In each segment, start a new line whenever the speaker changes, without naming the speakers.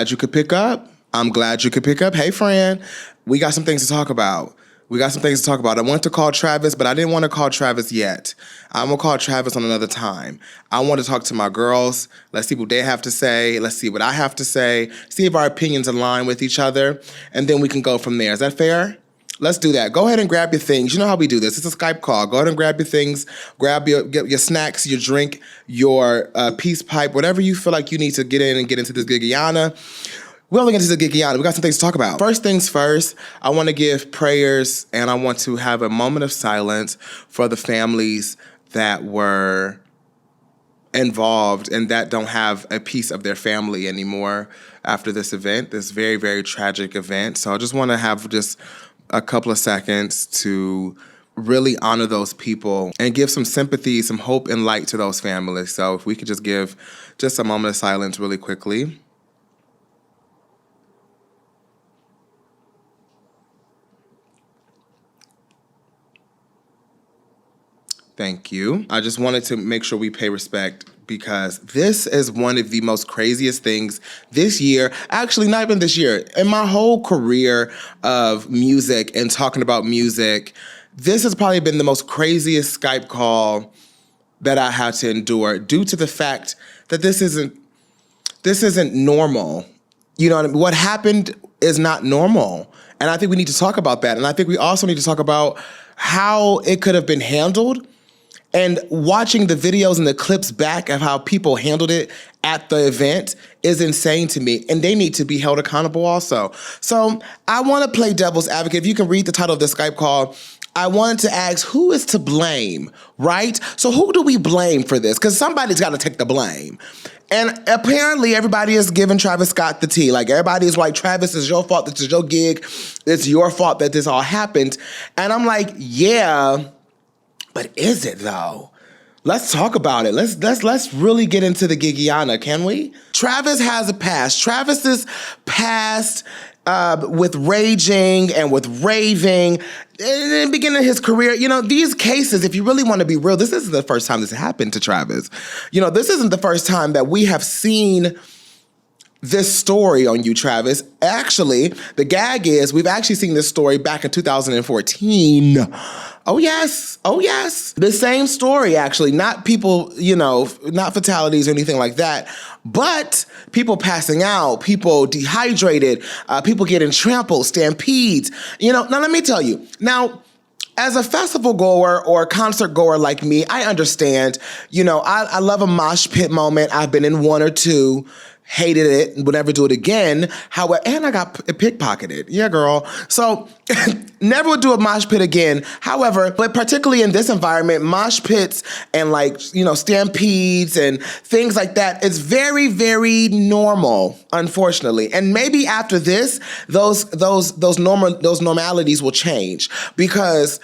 glad you could pick up. Hey, friend. We got some things to talk about. I wanted to call Travis, but I didn't want to call Travis yet. I'm going to call Travis on another time. I want to talk to my girls. Let's see what they have to say. Let's see what I have to say. See if our opinions align with each other. And then we can go from there. Is that fair? Let's do that. Go ahead and grab your things. You know how we do this. It's a Skype call. Go ahead and grab your things. Get your snacks, your drink, your peace pipe, whatever you feel like you need to get in and get into this Gigiana. We're only going to do the Gigiana. We got some things to talk about. First things first, I want to give prayers and I want to have a moment of silence for the families that were involved and that don't have a piece of their family anymore after this event, this very, very tragic event. So I just want to have just a couple of seconds to really honor those people and give some sympathy, some hope and light to those families. So if we could just give just a moment of silence really quickly. Thank you. I just wanted to make sure we pay respect because this is one of the most craziest things this year. Actually, not even this year. In my whole career of music and talking about music, this has probably been the most craziest Skype call that I had to endure due to the fact that this isn't normal. You know what I mean? What happened is not normal. And I think we need to talk about that. And I think we also need to talk about how it could have been handled. And watching the videos and the clips back of how people handled it at the event is insane to me. And they need to be held accountable also. So I want to play devil's advocate. If you can read the title of the Skype call, I wanted to ask, who is to blame, right? So who do we blame for this? Because somebody's got to take the blame. And apparently everybody is giving Travis Scott the tea. Like everybody is like, Travis, it's your fault. This is your gig. It's your fault that this all happened. And I'm like, yeah. But is it though? Let's talk about it. Let's really get into the Gigiana, can we? Travis has a past. Travis's past with raging and with raving in the beginning of his career. You know, these cases, if you really want to be real, this isn't the first time this happened to Travis. You know, this isn't the first time that we have seen this story on you, Travis. Actually, the gag is we've actually seen this story back in 2014. Oh, yes. The same story, actually. Not people, you know, not fatalities or anything like that, but people passing out, people dehydrated, people getting trampled, stampedes. You know, now let me tell you. Now, as a festival goer or a concert goer like me, I understand, you know, I love a mosh pit moment. I've been in one or two. Hated it, would never do it again. However, and I got pickpocketed. Yeah, girl. So never would do a mosh pit again. However, but particularly in this environment, mosh pits and like, you know, stampedes and things like that, it's very, very normal, unfortunately. And maybe after this, those normalities will change because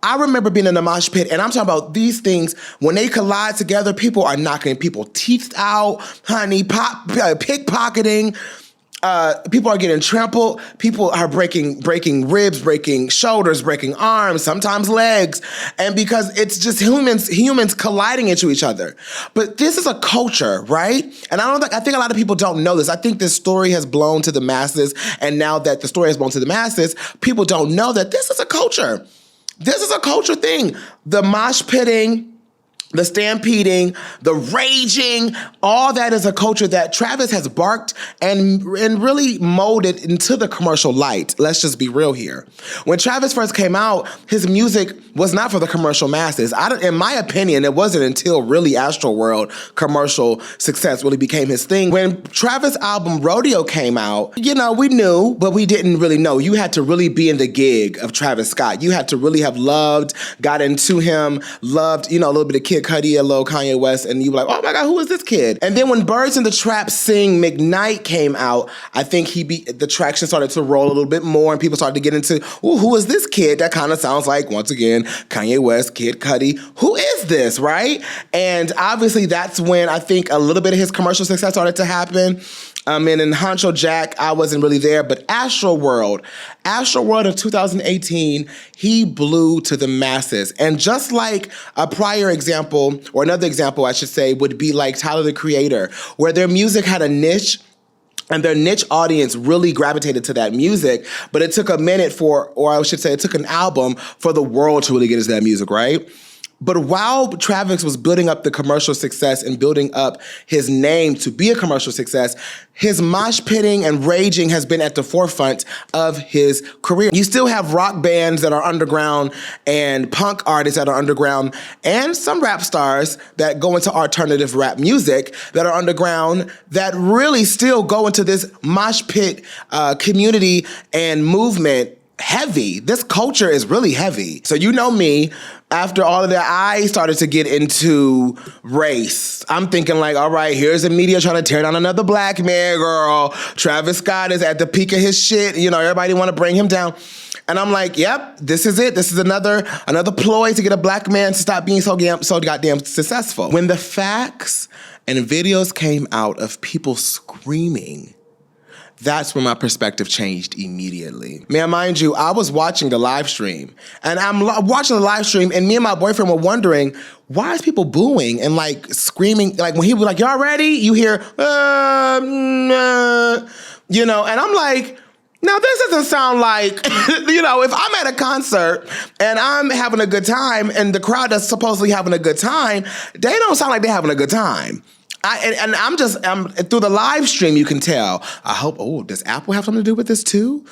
I remember being in a mosh pit, and I'm talking about these things, when they collide together, people are knocking people's teeth out, honey, pickpocketing, people are getting trampled, people are breaking ribs, breaking shoulders, breaking arms, sometimes legs, and because it's just humans colliding into each other. But this is a culture, right? And I think a lot of people don't know this. I think this story has blown to the masses, and now that the story has blown to the masses, people don't know that this is a culture. This is a culture thing. The mosh pitting, the stampeding, the raging, all that is a culture that Travis has barked and really molded into the commercial light. Let's just be real here. When Travis first came out, his music was not for the commercial masses. In my opinion, it wasn't until really Astroworld commercial success really became his thing. When Travis' album Rodeo came out, you know, we knew, but we didn't really know. You had to really be in the gig of Travis Scott. You had to really have got into him, loved, you know, a little bit of Kid Cudi, a little Kanye West, and you were like, oh my God, who is this kid? And then when Birds in the Trap Sing McKnight came out, I think the traction started to roll a little bit more and people started to get into, ooh, who is this kid? That kind of sounds like, once again, Kanye West, Kid Cudi. Who is this, right? And obviously that's when I think a little bit of his commercial success started to happen. And in Honcho Jack, I wasn't really there, but Astroworld of 2018, he blew to the masses. And just like a prior example, or another example, I should say, would be like Tyler, the Creator, where their music had a niche And their niche audience really gravitated to that music, but it took a minute or I should say it took an album for the world to really get into that music, right? But while Travis was building up the commercial success and building up his name to be a commercial success, his mosh pitting and raging has been at the forefront of his career. You still have rock bands that are underground and punk artists that are underground and some rap stars that go into alternative rap music that are underground that really still go into this mosh pit community and movement heavy. This culture is really heavy. So you know me, after all of that, I started to get into race. I'm thinking like, all right, here's the media trying to tear down another black man, girl. Travis Scott is at the peak of his shit. You know, everybody want to bring him down. And I'm like, yep, this is it. This is another ploy to get a black man to stop being so goddamn successful. When the facts and videos came out of people screaming, that's when my perspective changed immediately. Man, mind you, I was watching the live stream, and I'm watching the live stream, and me and my boyfriend were wondering, why is people booing and like screaming? Like when he was like, y'all ready? You hear, you know, and I'm like, now this doesn't sound like, you know, if I'm at a concert and I'm having a good time and the crowd is supposedly having a good time, they don't sound like they're having a good time. I'm through the live stream, you can tell. I hope, does Apple have something to do with this too?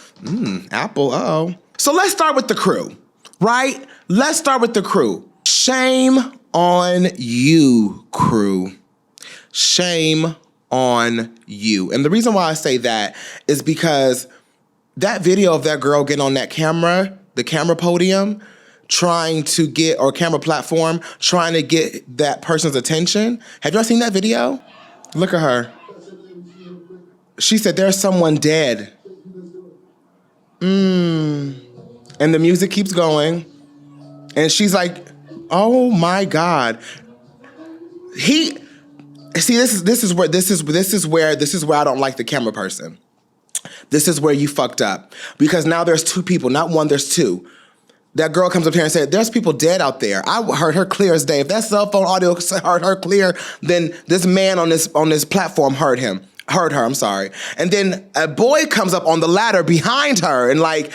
Apple, uh-oh. So let's start with the crew, right? Let's start with the crew. Shame on you, crew. Shame on you. And the reason why I say that is because that video of that girl getting on that camera, the camera podium, camera platform, trying to get that person's attention. Have y'all seen that video? Look at her. She said, there's someone dead. And the music keeps going. And she's like, oh my God. This is where I don't like the camera person. This is where you fucked up. Because now there's two people, not one, there's two. That girl comes up here and said, there's people dead out there. I heard her clear as day. If that cell phone audio heard her clear, then this man on this platform heard her, I'm sorry. And then a boy comes up on the ladder behind her and like,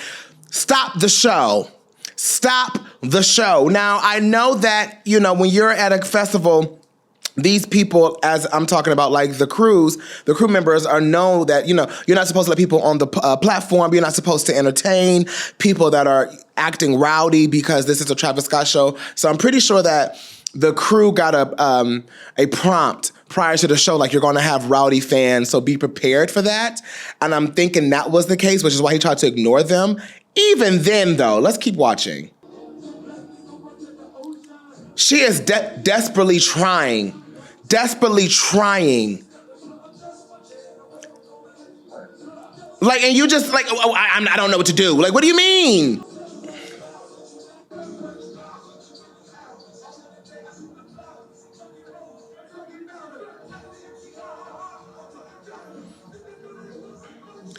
stop the show. Stop the show. Now, I know that, you know, when you're at a festival, these people, as I'm talking about, like the crew members know that, you know, you're not supposed to let people on the platform. You're not supposed to entertain people that are acting rowdy because this is a Travis Scott show. So I'm pretty sure that the crew got a prompt prior to the show, like, you're going to have rowdy fans, so be prepared for that. And I'm thinking that was the case, which is why he tried to ignore them. Even then, though, let's keep watching. She is desperately trying. Like, and you just like, I don't know what to do. Like, what do you mean?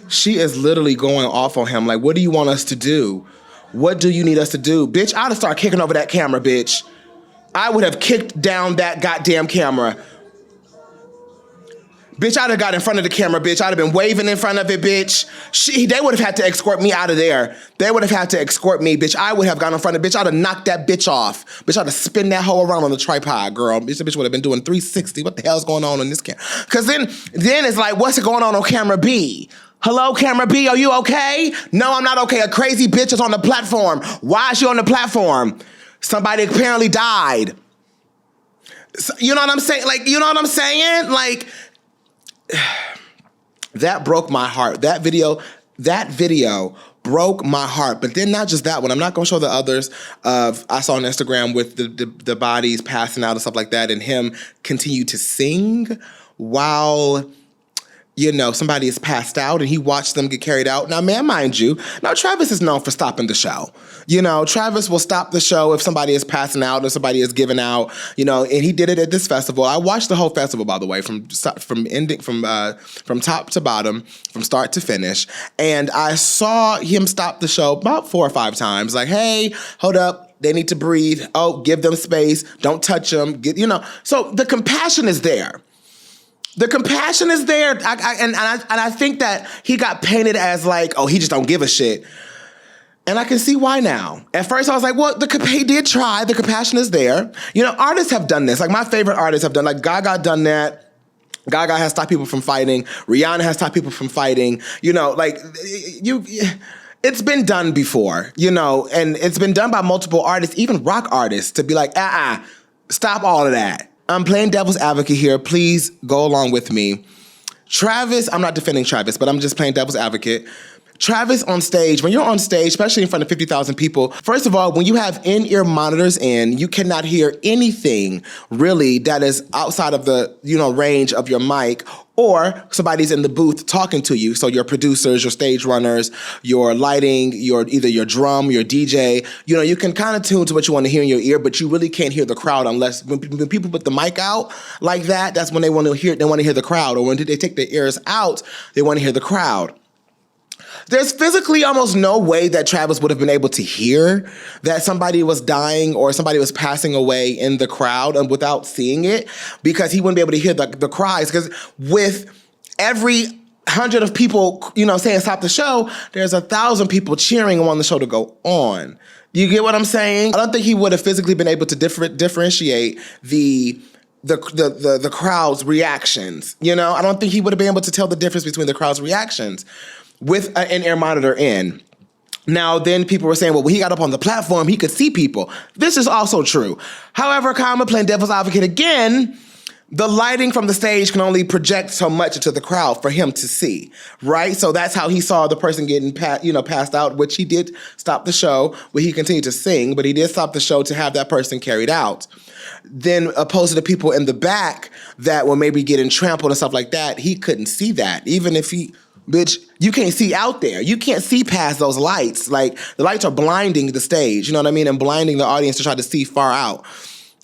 She is literally going off on him. Like, what do you want us to do? What do you need us to do? Bitch, I'd have started kicking over that camera, bitch. I would have kicked down that goddamn camera. Bitch, I'd have got in front of the camera, bitch. I'd have been waving in front of it, bitch. They would have had to escort me out of there. They would have had to escort me, bitch. I would have gone in front of bitch. I'd have knocked that bitch off. Bitch, I'd have spin that hoe around on the tripod, girl. Bitch would have been doing 360. What the hell's going on this camera? Because then it's like, what's going on camera B? Hello, camera B, are you okay? No, I'm not okay. A crazy bitch is on the platform. Why is she on the platform? Somebody apparently died. So, you know what I'm saying? Like, you know what I'm saying? Like, that broke my heart. That video broke my heart. But then not just that one. I'm not going to show the others I saw on Instagram with the bodies passing out and stuff like that, and him continue to sing while, you know, somebody is passed out and he watched them get carried out. Now, man, mind you, now Travis is known for stopping the show. You know, Travis will stop the show if somebody is passing out or somebody is giving out, you know, and he did it at this festival. I watched the whole festival, by the way, from top to bottom, from start to finish. And I saw him stop the show about 4 or 5 times. Like, hey, hold up. They need to breathe. Oh, give them space. Don't touch them. You know, so the compassion is there. The compassion is there. And I think that he got painted as like, oh, he just don't give a shit. And I can see why now. At first I was like, well, he did try. The compassion is there. You know, artists have done this. Like my favorite artists have done, like Gaga done that. Gaga has stopped people from fighting. Rihanna has stopped people from fighting. You know, like it's been done before, you know, and it's been done by multiple artists, even rock artists, to be like, stop all of that. I'm playing devil's advocate here. Please go along with me. Travis, I'm not defending Travis, but I'm just playing devil's advocate. Travis on stage, when you're on stage, especially in front of 50,000 people, first of all, when you have in-ear monitors in, you cannot hear anything really that is outside of the, you know, range of your mic, or somebody's in the booth talking to you. So your producers, your stage runners, your lighting, either your drum, your DJ, you know, you can kind of tune to what you want to hear in your ear, but you really can't hear the crowd unless when people put the mic out like that, that's when they want to hear the crowd. Or when they take their ears out, they want to hear the crowd. There's physically almost no way that Travis would have been able to hear that somebody was dying or somebody was passing away in the crowd and without seeing it, because he wouldn't be able to hear the cries. Because with every 100 of people, you know, saying stop the show, there's 1,000 people cheering and wanting the show to go on. You get what I'm saying? I don't think he would have physically been able to differentiate the crowd's reactions. You know, I don't think he would have been able to tell the difference between the crowd's reactions with an in-ear monitor in. Now, then people were saying, well, when he got up on the platform, he could see people. This is also true. However, playing devil's advocate again, the lighting from the stage can only project so much into the crowd for him to see, right? So that's how he saw the person getting passed out, which he did stop the show, where he continued to sing, but he did stop the show to have that person carried out. Then opposed to the people in the back that were maybe getting trampled and stuff like that, he couldn't see that. Even if bitch, you can't see out there. You can't see past those lights. Like, the lights are blinding the stage, you know what I mean? And blinding the audience to try to see far out.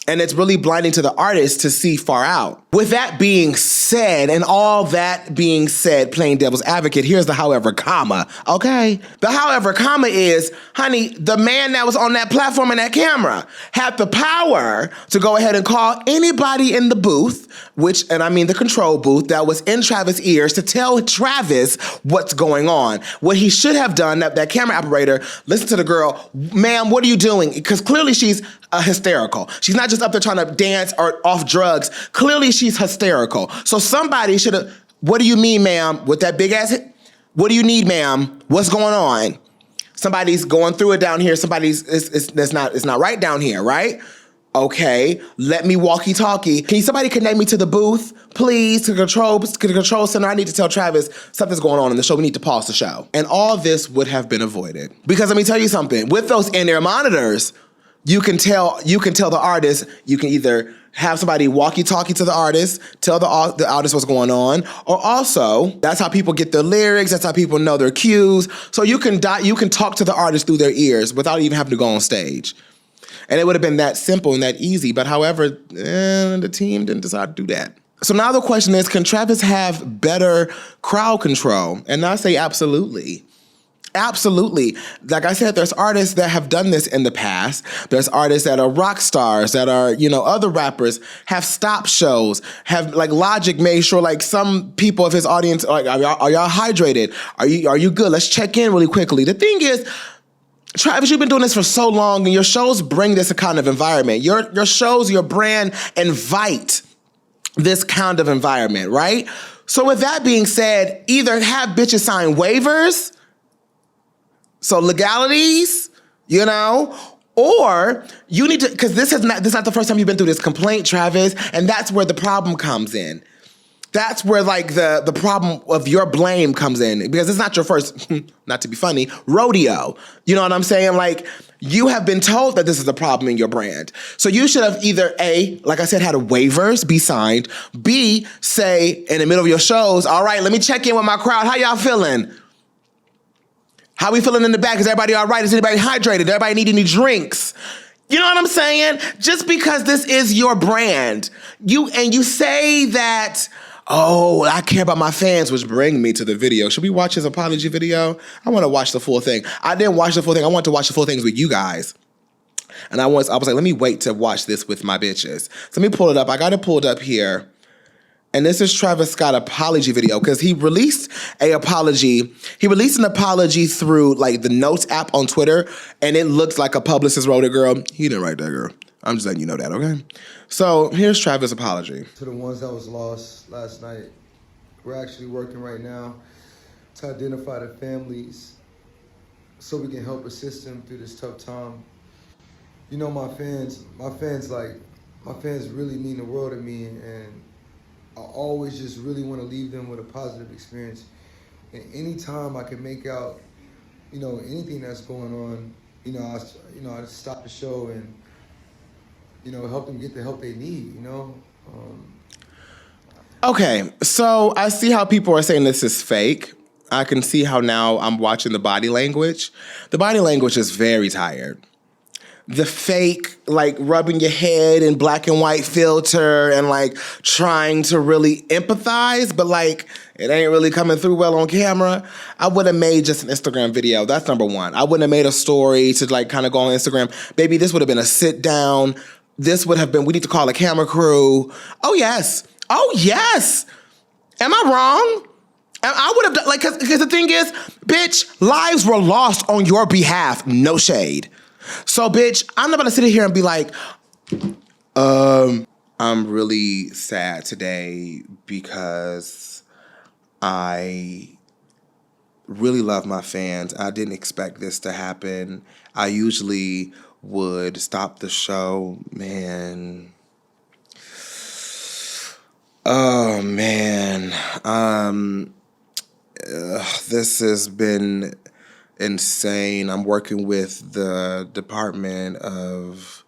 And it's really blinding to the artist to see far out. With that being said, and all that being said, playing devil's advocate, here's the however comma, okay? The however comma is, honey, the man that was on that platform and that camera had the power to go ahead and call anybody in the booth, and I mean the control booth, that was in Travis' ears, to tell Travis what's going on. What he should have done, that camera operator, listen to the girl, ma'am, what are you doing? Because clearly she's hysterical. She's not just up there trying to dance or off drugs. Clearly she's hysterical. So somebody should have, what do you mean, ma'am, with that big ass, what do you need, ma'am? What's going on? Somebody's going through it down here. It's not right down here, right? Okay, let me walkie-talkie. Can somebody connect me to the booth, please, to the control center? I need to tell Travis something's going on in the show. We need to pause the show. And all this would have been avoided. Because let me tell you something, with those in-ear monitors, you can tell the artist, you can either have somebody walkie-talkie to the artist, tell the artist what's going on, or also, that's how people get their lyrics, that's how people know their cues. So you can talk to the artist through their ears without even having to go on stage. And it would have been that simple and that easy, but however, the team didn't decide to do that. So now the question is, can Travis have better crowd control? And I say absolutely. Absolutely. Like I said, there's artists that have done this in the past. There's artists that are rock stars, that are, other rappers have stopped shows, have, like, Logic made sure, like, some people of his audience, like, are y'all hydrated? Are you good? Let's check in really quickly. The thing is, Travis, you've been doing this for so long, and your shows bring this kind of environment. Your shows, your brand invite this kind of environment, right? So with that being said, either have bitches sign waivers, so legalities, or you need to, because this is not the first time you've been through this complaint, Travis, and that's where the problem comes in. That's where, like, the problem of your blame comes in, because it's not your first, not to be funny, rodeo. You know what I'm saying? Like, you have been told that this is a problem in your brand. So you should have either A, like I said, had waivers be signed, B, say in the middle of your shows, all right, let me check in with my crowd. How y'all feeling? How we feeling in the back? Is everybody all right? Is anybody hydrated? Does everybody need any drinks? You know what I'm saying? Just because this is your brand, you say that, oh, I care about my fans, which bring me to the video. Should we watch his apology video? I want to watch the full thing. I didn't watch the full thing. I want to watch the full things with you guys. And I was like, let me wait to watch this with my bitches. So let me pull it up. I got it pulled up here. And this is Travis Scott apology video because he released an apology. He released an apology through like the Notes app on Twitter, and it looks like a publicist wrote it, girl. He didn't write that, girl. I'm just letting you know that, okay? So here's Travis' apology.
To the ones that was lost last night, we're actually working right now to identify the families so we can help assist them through this tough time. You know, my fans really mean the world to me, and I always just really want to leave them with a positive experience. And anytime I can make out, you know, anything that's going on, I stop the show and, you know, help them get the help they need, you know?
Okay, so I see how people are saying this is fake. I can see how now I'm watching the body language. The body language is very tired. The fake, like rubbing your head in black and white filter and like trying to really empathize, but like it ain't really coming through well on camera. I would have made just an Instagram video. That's number one. I wouldn't have made a story to like kind of go on Instagram. Baby, this would have been a sit down. This would have been, we need to call a camera crew. Oh yes. Oh yes. Am I wrong? I would have done, like, because the thing is, bitch, lives were lost on your behalf. No shade. So, bitch, I'm not about to sit here and be like, I'm really sad today because I really love my fans. I didn't expect this to happen. I usually would stop the show, man. Oh, man. This has been insane. I'm working with the Department of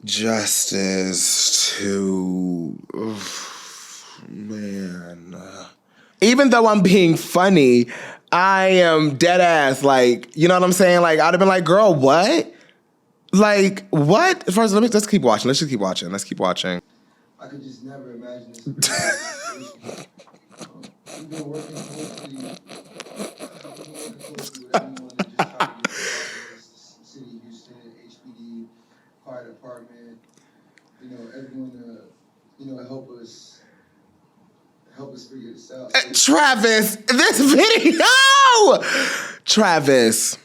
Justice to, man. Even though I'm being funny, I am dead ass. Like, you know what I'm saying? Like, I'd have been like, girl, what? Like, what? First, let's keep watching. Let's just keep watching. Let's keep watching.
I could just never imagine this. We've been working closely with everyone that just tried to get involved in this city of Houston, HPD, fire department, you know, everyone to, help us figure this out.
Travis, this video! Travis,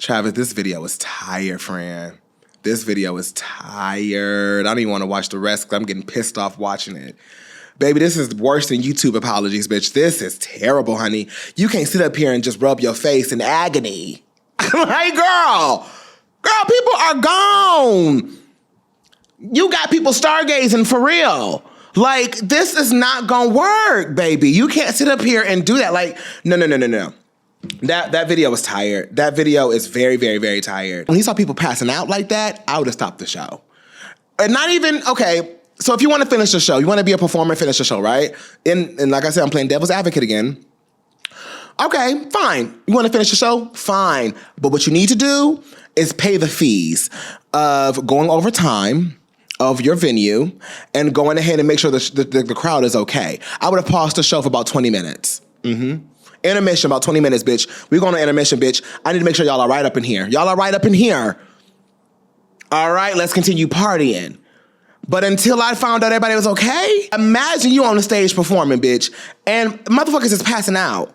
this video is tired, friend. This video is tired. I don't even want to watch the rest because I'm getting pissed off watching it. Baby, this is worse than YouTube apologies, bitch. This is terrible, honey. You can't sit up here and just rub your face in agony. Like, girl, people are gone. You got people stargazing for real. Like, this is not gonna work, baby. You can't sit up here and do that. Like, no. That video was tired. That video is very, very, very tired. When he saw people passing out like that, I would have stopped the show. And not even, okay, so if you want to finish the show, you want to be a performer, finish the show, right? And like I said, I'm playing devil's advocate again. Okay, fine. You want to finish the show? Fine. But what you need to do is pay the fees of going over time of your venue and going ahead and make sure the crowd is okay. I would have paused the show for about 20 minutes. Intermission, about 20 minutes, bitch. We're going to intermission, bitch. I need to make sure y'all are right up in here. Y'all are right up in here. All right, let's continue partying. But until I found out everybody was okay, imagine you on the stage performing, bitch, and motherfuckers is passing out.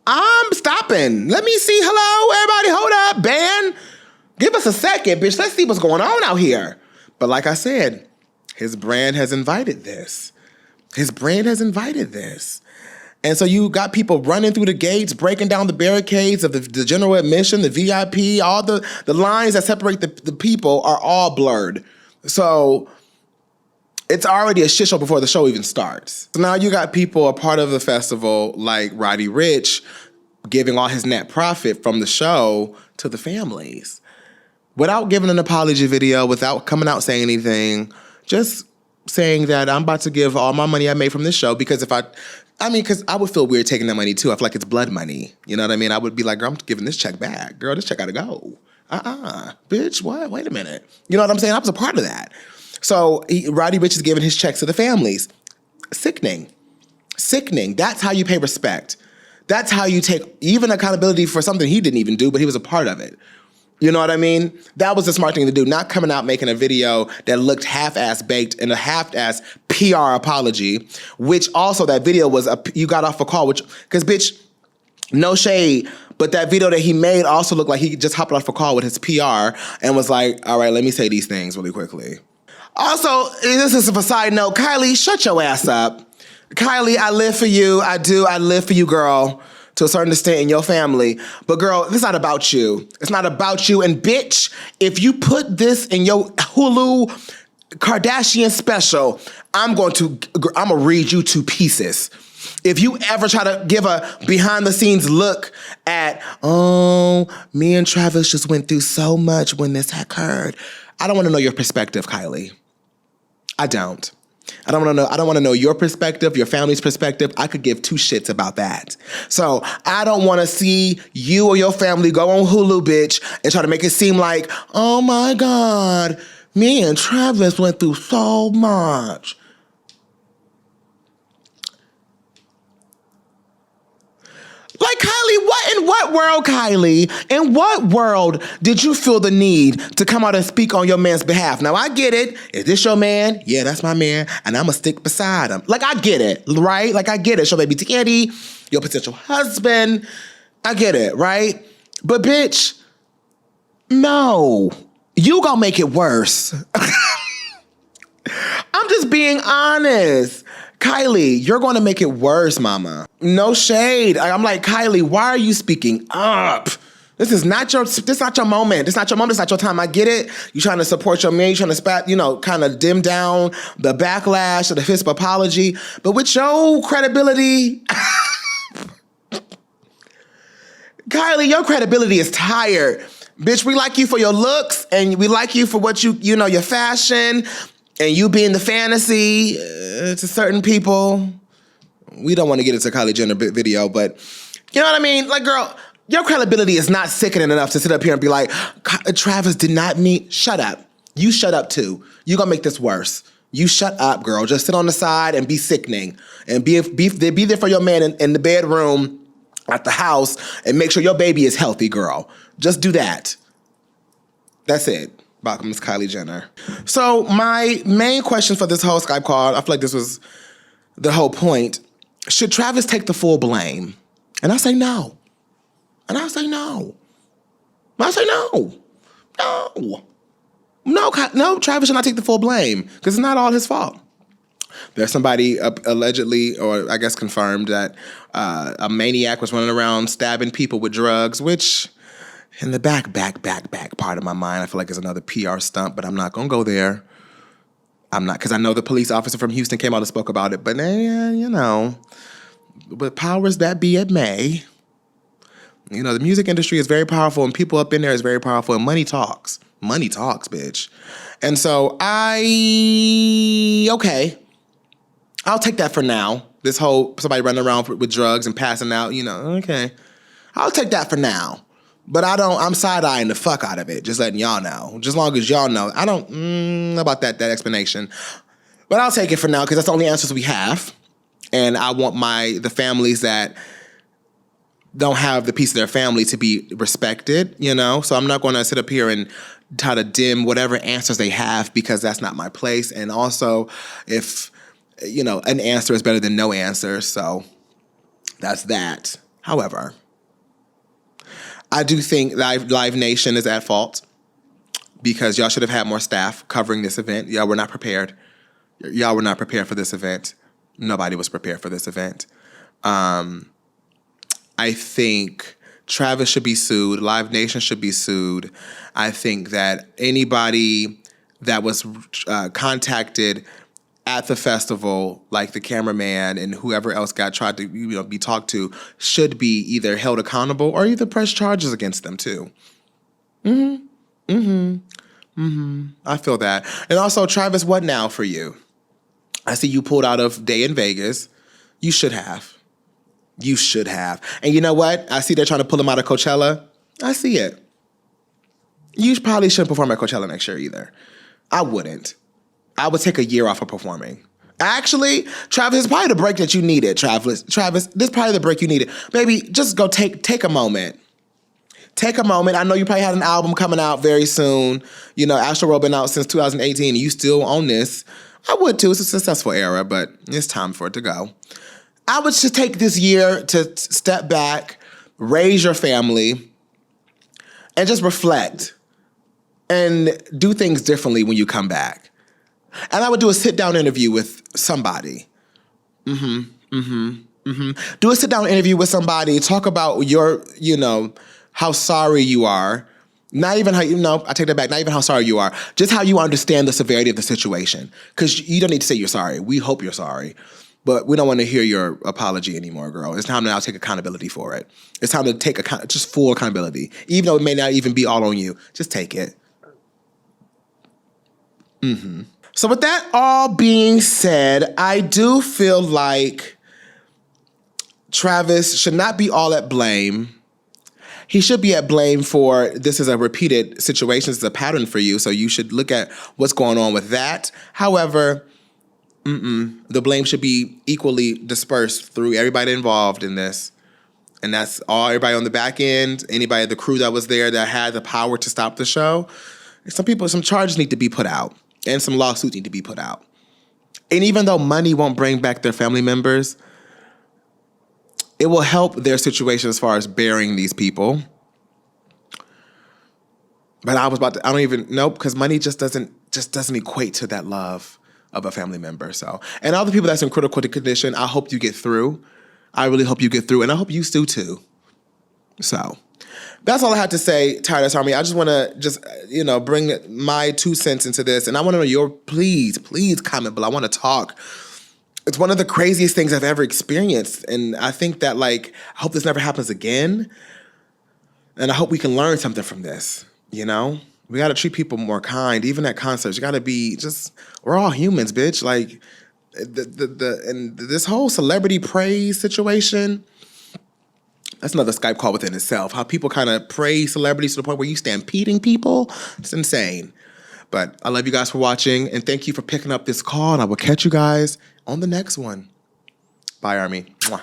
I'm stopping. Let me see. Hello, everybody, hold up, band. Give us a second, bitch. Let's see what's going on out here. But like I said, his brand has invited this. And so you got people running through the gates, breaking down the barricades of the general admission, the VIP, all the lines that separate the people are all blurred. So it's already a shit show before the show even starts. So now you got people a part of the festival like Roddy Ricch giving all his net profit from the show to the families. Without giving an apology video, without coming out saying anything, just saying that I'm about to give all my money I made from this show because because I would feel weird taking that money too. I feel like it's blood money. You know what I mean? I would be like, girl, I'm giving this check back. Girl, this check gotta go. Bitch, what? Wait a minute. You know what I'm saying? I was a part of that. So Roddy Ricch is giving his checks to the families. Sickening. That's how you pay respect. That's how you take even accountability for something he didn't even do, but he was a part of it. You know what I mean? That was the smart thing to do, not coming out making a video that looked half-ass baked and a half-ass PR apology, which also that video was, you got off a call, which, because bitch, no shade, but that video that he made also looked like he just hopped off a call with his PR and was like, all right, let me say these things really quickly. Also, this is a side note, Kylie, shut your ass up. Kylie, I live for you. I do. I live for you, girl, to a certain extent in your family. But girl, this is not about you. It's not about you. And bitch, if you put this in your Hulu Kardashian special, I'm gonna read you to pieces. If you ever try to give a behind the scenes look at, oh, me and Travis just went through so much when this occurred, I don't want to know your perspective, Kylie. I don't. I don't want to know your perspective, your family's perspective. I could give two shits about that. So I don't want to see you or your family go on Hulu, bitch, and try to make it seem like, oh my God, me and Travis went through so much. Like, Kylie, in what world, Kylie? In what world did you feel the need to come out and speak on your man's behalf? Now, I get it. Is this your man? Yeah, that's my man, and I'm going to stick beside him. Like, I get it, right? Like, I get it. It's your baby daddy, your potential husband. I get it, right? But, bitch, no. You gonna make it worse. I'm just being honest. Kylie, you're going to make it worse, mama. No shade. I'm like, Kylie, why are you speaking up? This is not your moment. This not your moment. This not your time. I get it. You're trying to support your man. You're trying to kind of dim down the backlash of the FISP apology. But with your credibility, Kylie, your credibility is tired. Bitch, we like you for your looks and we like you for what your fashion. And you being the fantasy to certain people. We don't want to get into Kylie Jenner video, but you know what I mean? Like, girl, your credibility is not sickening enough to sit up here and be like, Travis did not mean, shut up. You shut up too. You gonna make this worse. You shut up, girl. Just sit on the side and be sickening. And be there for your man in the bedroom, at the house, and make sure your baby is healthy, girl. Just do that. That's it. Welcome, Miss Kylie Jenner. So my main question for this whole Skype call, I feel like this was the whole point. Should Travis take the full blame? And I say no. And I say no. I say no. No, Travis should not take the full blame because it's not all his fault. There's somebody allegedly, or I guess confirmed, that a maniac was running around stabbing people with drugs, which in the back part of my mind, I feel like it's another PR stunt, but I'm not going to go there. I'm not, because I know the police officer from Houston came out and spoke about it, but but powers that be it may. The music industry is very powerful and people up in there is very powerful and money talks. Money talks, bitch. And so okay. I'll take that for now. This whole somebody running around with drugs and passing out, okay. I'll take that for now. But I'm side-eyeing the fuck out of it, just letting y'all know. Just as long as y'all know. I don't know about that explanation. But I'll take it for now because that's the only answers we have. And I want the families that don't have the piece of their family to be respected, So I'm not going to sit up here and try to dim whatever answers they have because that's not my place. And also, if, an answer is better than no answer. So that's that. However, I do think Live Nation is at fault because y'all should have had more staff covering this event. Y'all were not prepared. Y'all were not prepared for this event. Nobody was prepared for this event. I think Travis should be sued. Live Nation should be sued. I think that anybody that was contacted at the festival, like the cameraman and whoever else tried to be talked to, should be either held accountable or either press charges against them too. I feel that. And also, Travis, what now for you? I see you pulled out of Day in Vegas. You should have. And you know what? I see they're trying to pull him out of Coachella. I see it. You probably shouldn't perform at Coachella next year either. I wouldn't. I would take a year off of performing. Actually, Travis, it's probably the break that you needed, Travis. This is probably the break you needed. Baby, just go take a moment. take a moment. I know you probably had an album coming out very soon. You know, Astroworld been out since 2018 and you still on this. I would too. It's a successful era, but it's time for it to go. I would just take this year to step back, raise your family, and just reflect and do things differently when you come back. And I would do a sit-down interview with somebody. Do a sit-down interview with somebody. Talk about your, how sorry you are. Not even how, I take that back. Not even how sorry you are. Just how you understand the severity of the situation. Because you don't need to say you're sorry. We hope you're sorry. But we don't want to hear your apology anymore, girl. It's time to now take accountability for it. It's time to take just full accountability. Even though it may not even be all on you. Just take it. So with that all being said, I do feel like Travis should not be all at blame. He should be at blame for this is a repeated situation. This is a pattern for you, so you should look at what's going on with that. However, the blame should be equally dispersed through everybody involved in this. And that's all, everybody on the back end, anybody at the crew that was there that had the power to stop the show. Some charges need to be put out and some lawsuits need to be put out. And even though money won't bring back their family members, it will help their situation as far as burying these people. But I don't even know, because money just doesn't equate to that love of a family member. So, and all the people that's in critical condition, I hope you get through. I really hope you get through, and I hope you do too. So, that's all I had to say, Tiredness Army. I just want to bring my 2 cents into this, and I want to know your, please comment below. I want to talk. It's one of the craziest things I've ever experienced, and I think that, I hope this never happens again, and I hope we can learn something from this, We got to treat people more kind, even at concerts. You got to be we're all humans, bitch. And this whole celebrity praise situation, that's another Skype call within itself. How people kind of praise celebrities to the point where you stampeding people. It's insane. But I love you guys for watching, and thank you for picking up this call, and I will catch you guys on the next one. Bye, Army. Mwah.